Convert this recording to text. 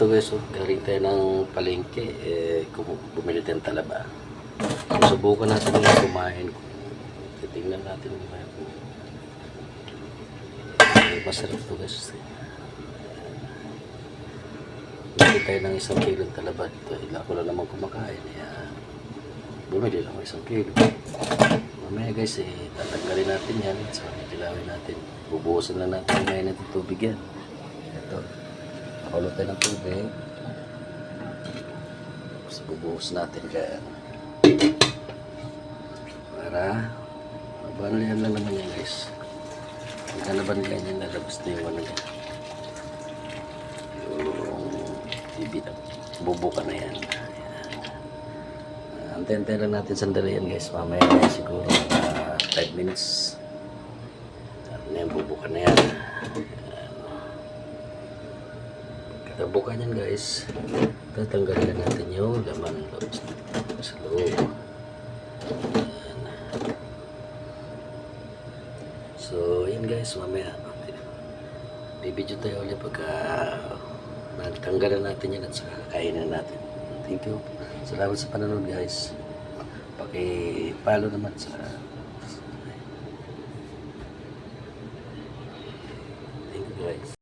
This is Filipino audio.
ito guys, galing tayo ng palengke, bumili tayong talaba. Susubukan natin yung kumain. Titingnan natin yung kumain. Masarap ito guys. Bumili tayo ng 1 kilong talaba. Ito, ila ko lang naman kumakain. Bumili lang 1 kilo. Mamaya guys, tatanggalin natin yan. So, kilawin natin. Bubuhusan lang natin yung mainit ng tubig yan. Ito. Nakulot tayo ng tubig. So, bubuhos natin kaya. Para mabanayan lang naman yan guys. Pagkalaban nila yan, lalabas na yung ano yan. Yung bubuka na yan. Antayin lang natin sandali yan guys. Mamaya na siguro 5 minutes. Ano yan, bubuka na yan. Pagkatabukan yan guys, tatanggalin natin yung laman sa loob. So yan guys, mamaya bibidyo tayo ulit pagka natanggalan natin yan at saka kainin natin. Thank you. Salamat sa panonood guys. Paki-follow naman sa thank you guys.